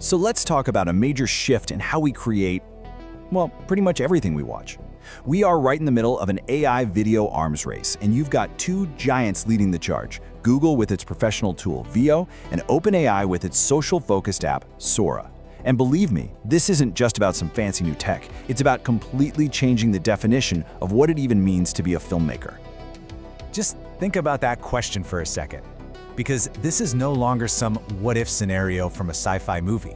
So let's talk about a major shift in how we create, well, pretty much everything we watch. We are right in the middle of an AI video arms race, and you've got two giants leading the charge, Google with its professional tool, Veo, and OpenAI with its social-focused app, Sora. And believe me, this isn't just about some fancy new tech. It's about completely changing the definition of what it even means to be a filmmaker. Just think about that question for a second, because this is no longer some what-if scenario from a sci-fi movie.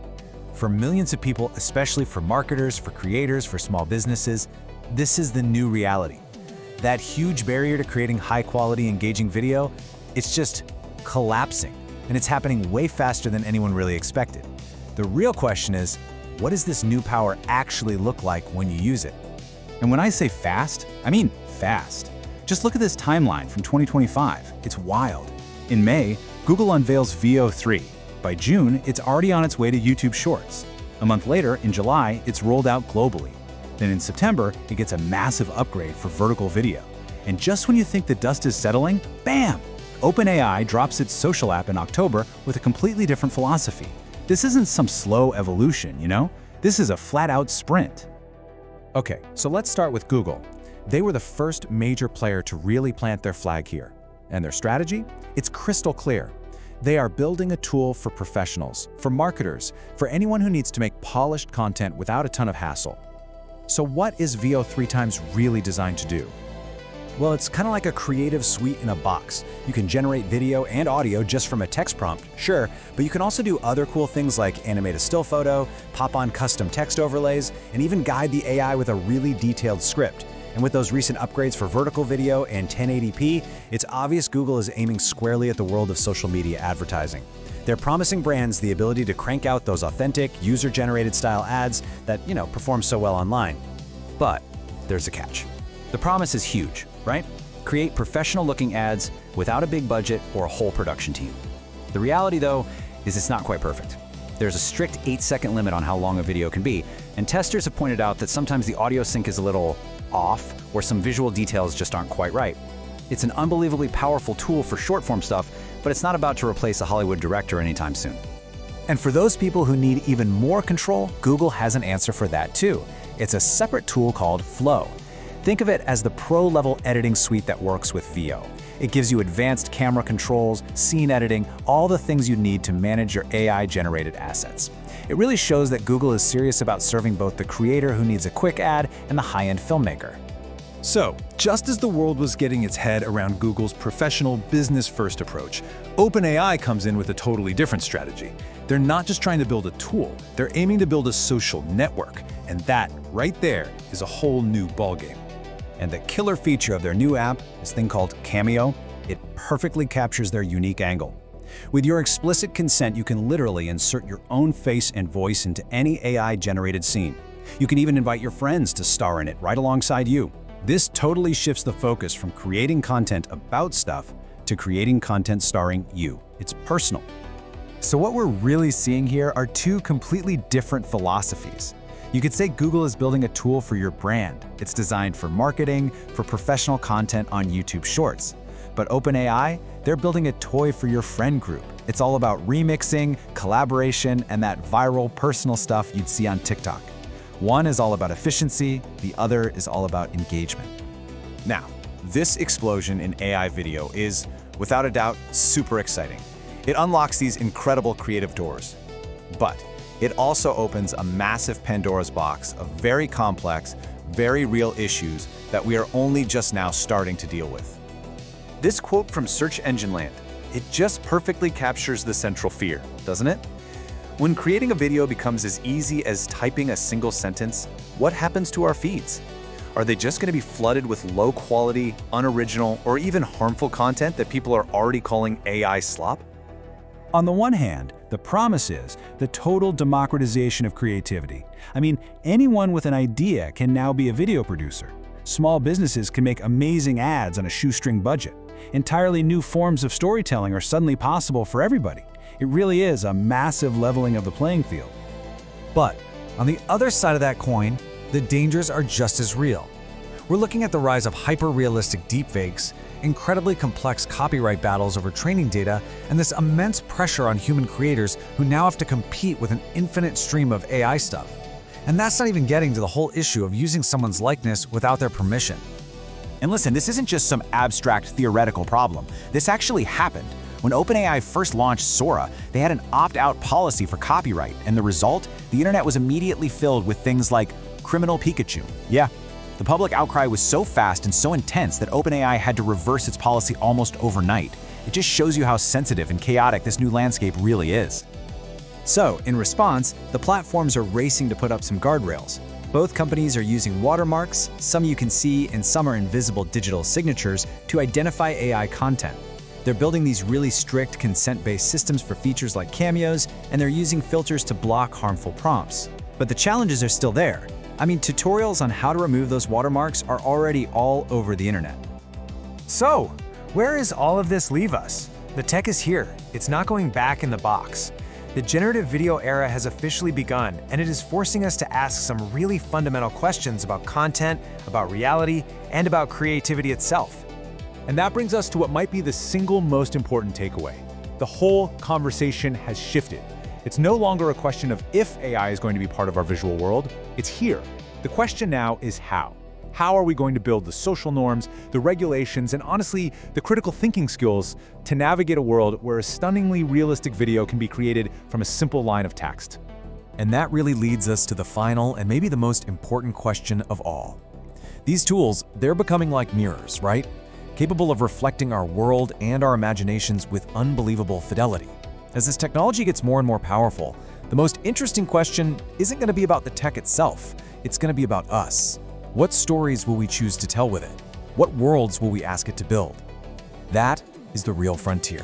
For millions of people, especially for marketers, for creators, for small businesses, this is the new reality. That huge barrier to creating high-quality, engaging video, it's just collapsing, and it's happening way faster than anyone really expected. The real question is, what does this new power actually look like when you use it? And when I say fast, I mean fast. Just look at this timeline from 2025. It's wild. In May, Google unveils Veo 3. By June, it's already on its way to YouTube Shorts. A month later, in July, it's rolled out globally. Then in September, it gets a massive upgrade for vertical video. And just when you think the dust is settling, bam! OpenAI drops its social app in October with a completely different philosophy. This isn't some slow evolution, you know? This is a flat-out sprint. Okay, so let's start with Google. They were the first major player to really plant their flag here. And their strategy? It's crystal clear. They are building a tool for professionals, for marketers, for anyone who needs to make polished content without a ton of hassle. So what is Veo 3x really designed to do? Well, it's kind of like a creative suite in a box. You can generate video and audio just from a text prompt, sure, but you can also do other cool things like animate a still photo, pop on custom text overlays, and even guide the AI with a really detailed script. And with those recent upgrades for vertical video and 1080p, it's obvious Google is aiming squarely at the world of social media advertising. They're promising brands the ability to crank out those authentic, user-generated style ads that, perform so well online. But there's a catch. The promise is huge, right? Create professional-looking ads without a big budget or a whole production team. The reality, though, is it's not quite perfect. There's a strict 8-second limit on how long a video can be, and testers have pointed out that sometimes the audio sync is a little off, or some visual details just aren't quite right. It's an unbelievably powerful tool for short-form stuff, but it's not about to replace a Hollywood director anytime soon. And for those people who need even more control, Google has an answer for that too. It's a separate tool called Flow. Think of it as the pro-level editing suite that works with Veo. It gives you advanced camera controls, scene editing, all the things you need to manage your AI-generated assets. It really shows that Google is serious about serving both the creator who needs a quick ad and the high-end filmmaker. So, just as the world was getting its head around Google's professional business-first approach, OpenAI comes in with a totally different strategy. They're not just trying to build a tool, they're aiming to build a social network. And that, right there, is a whole new ballgame. And the killer feature of their new app, this thing called Cameo, it perfectly captures their unique angle. With your explicit consent, you can literally insert your own face and voice into any AI-generated scene. You can even invite your friends to star in it right alongside you. This totally shifts the focus from creating content about stuff to creating content starring you. It's personal. So what we're really seeing here are two completely different philosophies. You could say Google is building a tool for your brand. It's designed for marketing, for professional content on YouTube Shorts. But OpenAI, they're building a toy for your friend group. It's all about remixing, collaboration, and that viral personal stuff you'd see on TikTok. One is all about efficiency, the other is all about engagement. Now, this explosion in AI video is, without a doubt, super exciting. It unlocks these incredible creative doors. But it also opens a massive Pandora's box of very complex, very real issues that we are only just now starting to deal with. This quote from Search Engine Land, it just perfectly captures the central fear, doesn't it? When creating a video becomes as easy as typing a single sentence, what happens to our feeds? Are they just going to be flooded with low-quality, unoriginal, or even harmful content that people are already calling AI slop? On the one hand, the promise is the total democratization of creativity. I mean, anyone with an idea can now be a video producer. Small businesses can make amazing ads on a shoestring budget. Entirely new forms of storytelling are suddenly possible for everybody. It really is a massive leveling of the playing field. But on the other side of that coin, the dangers are just as real. We're looking at the rise of hyper-realistic deepfakes incredibly complex copyright battles over training data, and this immense pressure on human creators who now have to compete with an infinite stream of AI stuff. And that's not even getting to the whole issue of using someone's likeness without their permission. And listen, this isn't just some abstract theoretical problem. This actually happened. When OpenAI first launched Sora, they had an opt-out policy for copyright, and the result? The internet was immediately filled with things like criminal Pikachu. Yeah, the public outcry was so fast and so intense that OpenAI had to reverse its policy almost overnight. It just shows you how sensitive and chaotic this new landscape really is. So, in response, the platforms are racing to put up some guardrails. Both companies are using watermarks, some you can see and some are invisible digital signatures, to identify AI content. They're building these really strict consent-based systems for features like cameos, and they're using filters to block harmful prompts. But the challenges are still there. I mean, tutorials on how to remove those watermarks are already all over the internet. So, where does all of this leave us? The tech is here. It's not going back in the box. The generative video era has officially begun, and it is forcing us to ask some really fundamental questions about content, about reality, and about creativity itself. And that brings us to what might be the single most important takeaway. The whole conversation has shifted. It's no longer a question of if AI is going to be part of our visual world, it's here. The question now is how. How are we going to build the social norms, the regulations, and honestly, the critical thinking skills to navigate a world where a stunningly realistic video can be created from a simple line of text? And that really leads us to the final and maybe the most important question of all. These tools, they're becoming like mirrors, right? Capable of reflecting our world and our imaginations with unbelievable fidelity. As this technology gets more and more powerful, the most interesting question isn't going to be about the tech itself. It's going to be about us. What stories will we choose to tell with it? What worlds will we ask it to build? That is the real frontier.